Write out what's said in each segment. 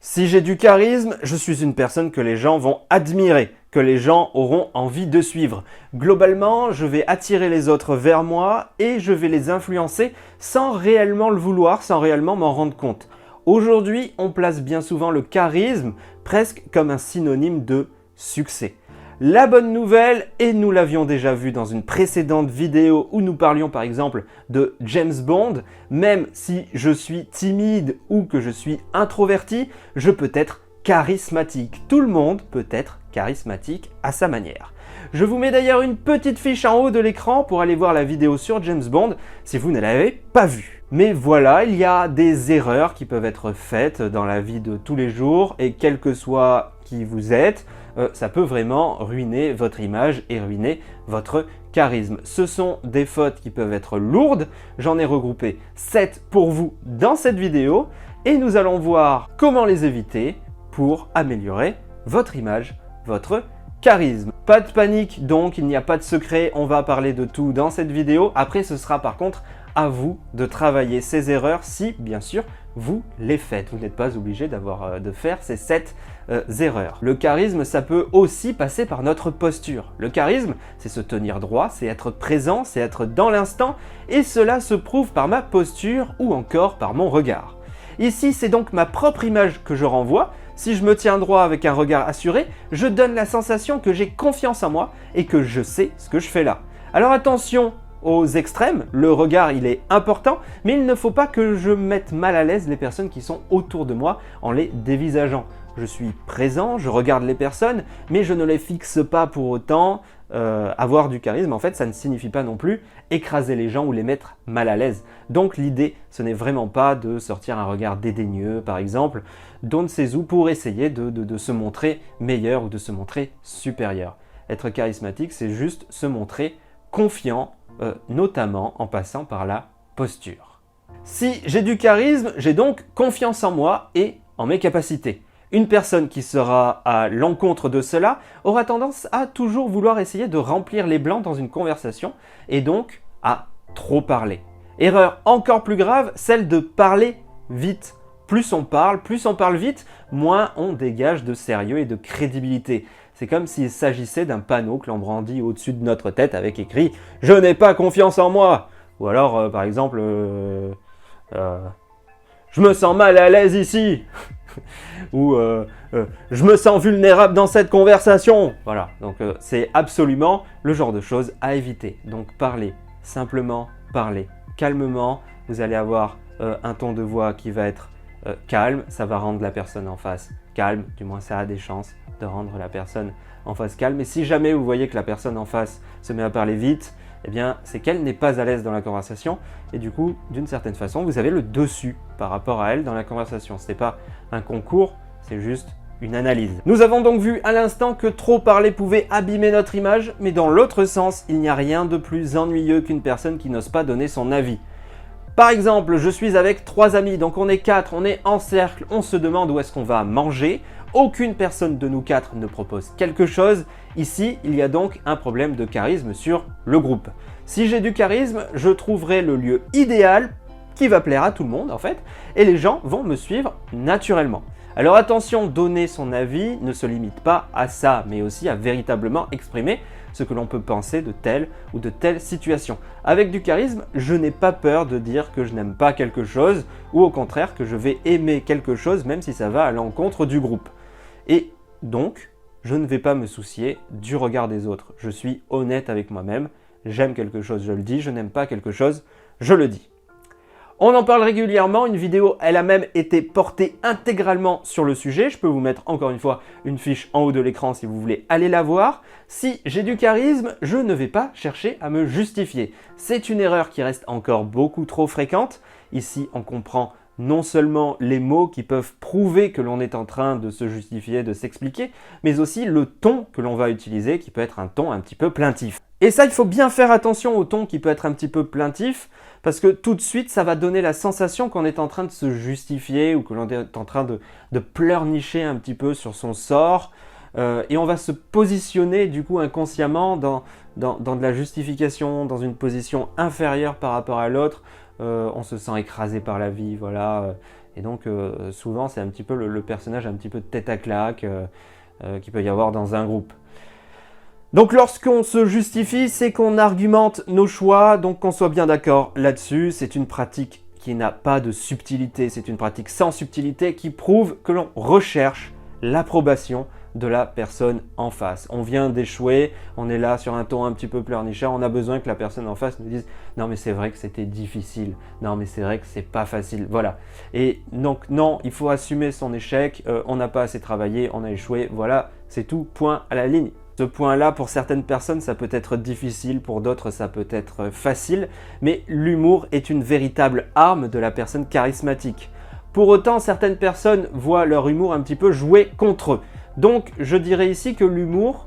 Si j'ai du charisme, je suis une personne que les gens vont admirer, que les gens auront envie de suivre. Globalement, je vais attirer les autres vers moi et je vais les influencer sans réellement le vouloir, sans réellement m'en rendre compte. Aujourd'hui, on place bien souvent le charisme presque comme un synonyme de succès. La bonne nouvelle, et nous l'avions déjà vu dans une précédente vidéo où nous parlions par exemple de James Bond, même si je suis timide ou que je suis introverti, je peux être charismatique. Tout le monde peut être charismatique à sa manière. Je vous mets d'ailleurs une petite fiche en haut de l'écran pour aller voir la vidéo sur James Bond si vous ne l'avez pas vue. Mais voilà, il y a des erreurs qui peuvent être faites dans la vie de tous les jours et quel que soit qui vous êtes, ça peut vraiment ruiner votre image et ruiner votre charisme. Ce sont des fautes qui peuvent être lourdes, j'en ai regroupé 7 pour vous dans cette vidéo et nous allons voir comment les éviter pour améliorer votre image, votre charisme. Pas de panique donc, il n'y a pas de secret, on va parler de tout dans cette vidéo. Après ce sera par contre à vous de travailler ces erreurs si bien sûr vous les faites. Vous n'êtes pas obligé de faire ces 7 erreurs. Le charisme, ça peut aussi passer par notre posture. Le charisme, c'est se tenir droit, c'est être présent, c'est être dans l'instant et cela se prouve par ma posture ou encore par mon regard. Ici, c'est donc ma propre image que je renvoie. Si je me tiens droit avec un regard assuré, je donne la sensation que j'ai confiance en moi et que je sais ce que je fais là. Alors attention aux extrêmes, le regard il est important, mais il ne faut pas que je mette mal à l'aise les personnes qui sont autour de moi en les dévisageant. Je suis présent, je regarde les personnes, mais je ne les fixe pas pour autant. Avoir du charisme, en fait, ça ne signifie pas non plus écraser les gens ou les mettre mal à l'aise. Donc l'idée, ce n'est vraiment pas de sortir un regard dédaigneux, par exemple, d'on ne sait où pour essayer de se montrer meilleur ou de se montrer supérieur. Être charismatique, c'est juste se montrer confiant, notamment en passant par la posture. Si j'ai du charisme, j'ai donc confiance en moi et en mes capacités. Une personne qui sera à l'encontre de cela aura tendance à toujours vouloir essayer de remplir les blancs dans une conversation et donc à trop parler. Erreur encore plus grave, celle de parler vite. Plus on parle vite, moins on dégage de sérieux et de crédibilité. C'est comme s'il s'agissait d'un panneau que l'on brandit au-dessus de notre tête avec écrit « Je n'ai pas confiance en moi » ou alors par exemple « Je me sens mal à l'aise ici » ou je me sens vulnérable dans cette conversation. Voilà, donc c'est absolument le genre de choses à éviter. Donc parlez simplement, parlez calmement. Vous allez avoir un ton de voix qui va être calme, ça va rendre la personne en face calme, du moins ça a des chances de rendre la personne en face calme. Et si jamais vous voyez que la personne en face se met à parler vite, eh bien c'est qu'elle n'est pas à l'aise dans la conversation et du coup, d'une certaine façon, vous avez le dessus par rapport à elle dans la conversation. Ce n'est pas un concours, c'est juste une analyse. Nous avons donc vu à l'instant que trop parler pouvait abîmer notre image, mais dans l'autre sens, il n'y a rien de plus ennuyeux qu'une personne qui n'ose pas donner son avis. Par exemple, je suis avec 3 amis, donc on est 4, on est en cercle, on se demande où est-ce qu'on va manger. Aucune personne de nous 4 ne propose quelque chose. Ici, il y a donc un problème de charisme sur le groupe. Si j'ai du charisme, je trouverai le lieu idéal qui va plaire à tout le monde en fait, et les gens vont me suivre naturellement. Alors attention, donner son avis ne se limite pas à ça, mais aussi à véritablement exprimer ce que l'on peut penser de telle ou de telle situation. Avec du charisme, je n'ai pas peur de dire que je n'aime pas quelque chose, ou au contraire que je vais aimer quelque chose même si ça va à l'encontre du groupe. Et donc, je ne vais pas me soucier du regard des autres. Je suis honnête avec moi-même, j'aime quelque chose, je le dis, je n'aime pas quelque chose, je le dis. On en parle régulièrement, une vidéo elle a même été portée intégralement sur le sujet. Je peux vous mettre encore une fois une fiche en haut de l'écran si vous voulez aller la voir. Si j'ai du charisme, je ne vais pas chercher à me justifier. C'est une erreur qui reste encore beaucoup trop fréquente. Ici, on comprend non seulement les mots qui peuvent prouver que l'on est en train de se justifier, de s'expliquer, mais aussi le ton que l'on va utiliser qui peut être un ton un petit peu plaintif. Et ça, il faut bien faire attention au ton qui peut être un petit peu plaintif parce que tout de suite, ça va donner la sensation qu'on est en train de se justifier ou que l'on est en train de pleurnicher un petit peu sur son sort et on va se positionner du coup inconsciemment dans de la justification, dans une position inférieure par rapport à l'autre. On se sent écrasé par la vie, voilà. Et donc souvent c'est un petit peu le personnage un petit peu de tête à claque qu'il peut y avoir dans un groupe. Donc lorsqu'on se justifie, c'est qu'on argumente nos choix, donc qu'on soit bien d'accord là-dessus. C'est une pratique qui n'a pas de subtilité, c'est une pratique sans subtilité qui prouve que l'on recherche l'approbation de la personne en face. On vient d'échouer, on est là sur un ton un petit peu pleurnichard, on a besoin que la personne en face nous dise « Non mais c'est vrai que c'était difficile, non mais c'est vrai que c'est pas facile », voilà. Et donc non, il faut assumer son échec, on n'a pas assez travaillé, on a échoué, voilà, c'est tout, point à la ligne. Ce point-là, pour certaines personnes, ça peut être difficile, pour d'autres, ça peut être facile, mais l'humour est une véritable arme de la personne charismatique. Pour autant, certaines personnes voient leur humour un petit peu jouer contre eux. Donc, je dirais ici que l'humour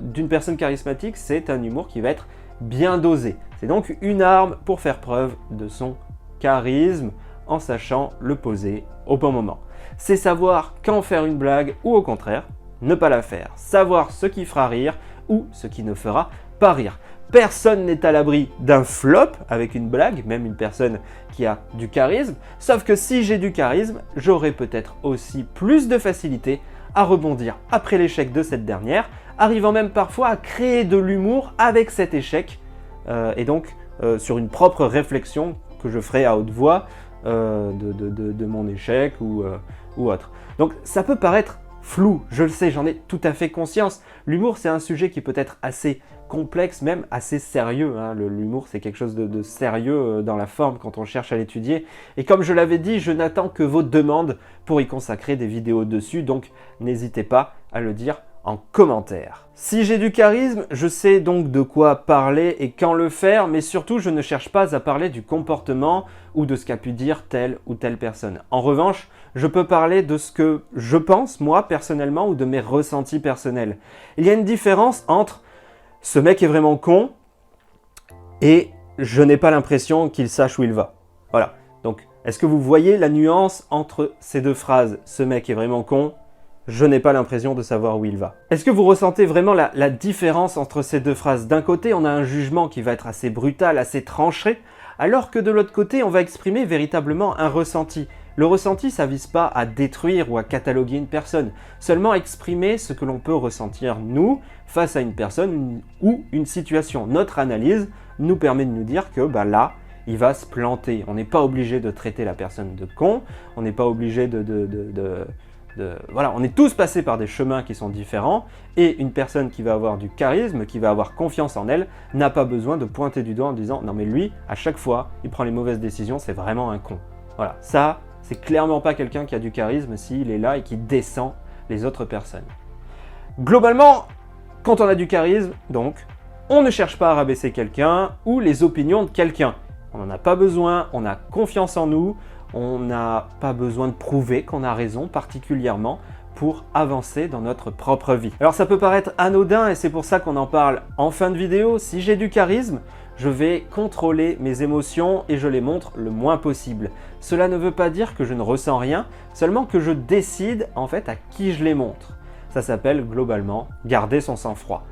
d'une personne charismatique, c'est un humour qui va être bien dosé. C'est donc une arme pour faire preuve de son charisme en sachant le poser au bon moment. C'est savoir quand faire une blague ou au contraire, ne pas la faire. Savoir ce qui fera rire ou ce qui ne fera pas rire. Personne n'est à l'abri d'un flop avec une blague, même une personne qui a du charisme. Sauf que si j'ai du charisme, j'aurai peut-être aussi plus de facilité à rebondir après l'échec de cette dernière, arrivant même parfois à créer de l'humour avec cet échec, et donc sur une propre réflexion que je ferai à haute voix de mon échec ou autre. Donc ça peut paraître flou, je le sais, j'en ai tout à fait conscience. L'humour, c'est un sujet qui peut être assez complexe, même assez sérieux. Hein. L'humour, c'est quelque chose de sérieux dans la forme quand on cherche à l'étudier. Et comme je l'avais dit, je n'attends que vos demandes pour y consacrer des vidéos dessus, donc n'hésitez pas à le dire en commentaire. Si j'ai du charisme, je sais donc de quoi parler et quand le faire, mais surtout je ne cherche pas à parler du comportement ou de ce qu'a pu dire telle ou telle personne. En revanche, je peux parler de ce que je pense, moi, personnellement, ou de mes ressentis personnels. Il y a une différence entre « ce mec est vraiment con » et « je n'ai pas l'impression qu'il sache où il va ». Voilà. Donc, est-ce que vous voyez la nuance entre ces deux phrases « ce mec est vraiment con » je n'ai pas l'impression de savoir où il va. Est-ce que vous ressentez vraiment la différence entre ces deux phrases? D'un côté, on a un jugement qui va être assez brutal, assez tranché, alors que de l'autre côté, on va exprimer véritablement un ressenti. Le ressenti, ça vise pas à détruire ou à cataloguer une personne, seulement exprimer ce que l'on peut ressentir nous face à une personne ou une situation. Notre analyse nous permet de nous dire que là, il va se planter. On n'est pas obligé de traiter la personne de con, on n'est pas obligé voilà, on est tous passés par des chemins qui sont différents et une personne qui va avoir du charisme, qui va avoir confiance en elle, n'a pas besoin de pointer du doigt en disant « Non mais lui, à chaque fois, il prend les mauvaises décisions, c'est vraiment un con. » Voilà, ça, c'est clairement pas quelqu'un qui a du charisme s'il est là et qui descend les autres personnes. Globalement, quand on a du charisme, donc, on ne cherche pas à rabaisser quelqu'un ou les opinions de quelqu'un. On n'en a pas besoin, on a confiance en nous, on n'a pas besoin de prouver qu'on a raison particulièrement pour avancer dans notre propre vie. Alors ça peut paraître anodin et c'est pour ça qu'on en parle en fin de vidéo. Si j'ai du charisme, je vais contrôler mes émotions et je les montre le moins possible. Cela ne veut pas dire que je ne ressens rien, seulement que je décide en fait à qui je les montre. Ça s'appelle globalement garder son sang-froid.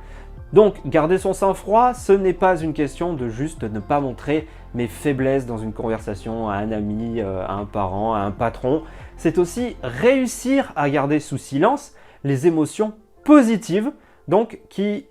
Donc, garder son sang-froid, ce n'est pas une question de juste ne pas montrer mes faiblesses dans une conversation à un ami, à un parent, à un patron. C'est aussi réussir à garder sous silence les émotions positives, donc qui,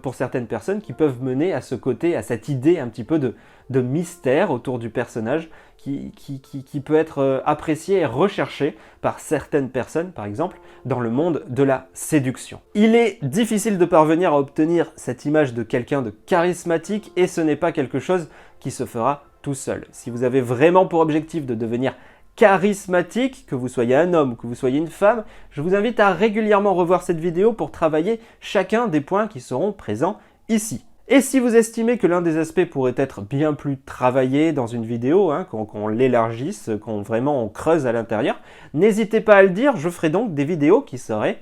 pour certaines personnes, qui peuvent mener à ce côté, à cette idée un petit peu de mystère autour du personnage qui peut être apprécié et recherché par certaines personnes, par exemple, dans le monde de la séduction. Il est difficile de parvenir à obtenir cette image de quelqu'un de charismatique et ce n'est pas quelque chose qui se fera tout seul. Si vous avez vraiment pour objectif de devenir charismatique, que vous soyez un homme ou que vous soyez une femme, je vous invite à régulièrement revoir cette vidéo pour travailler chacun des points qui seront présents ici. Et si vous estimez que l'un des aspects pourrait être bien plus travaillé dans une vidéo, qu'on l'élargisse, qu'on vraiment creuse à l'intérieur, n'hésitez pas à le dire, je ferai donc des vidéos qui seraient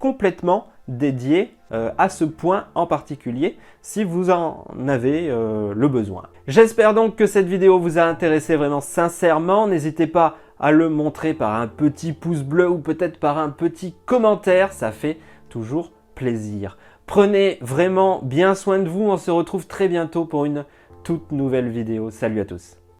complètement dédiées à ce point en particulier, si vous en avez le besoin. J'espère donc que cette vidéo vous a intéressé vraiment sincèrement, n'hésitez pas à le montrer par un petit pouce bleu ou peut-être par un petit commentaire, ça fait toujours plaisir. Prenez vraiment bien soin de vous, on se retrouve très bientôt pour une toute nouvelle vidéo. Salut à tous!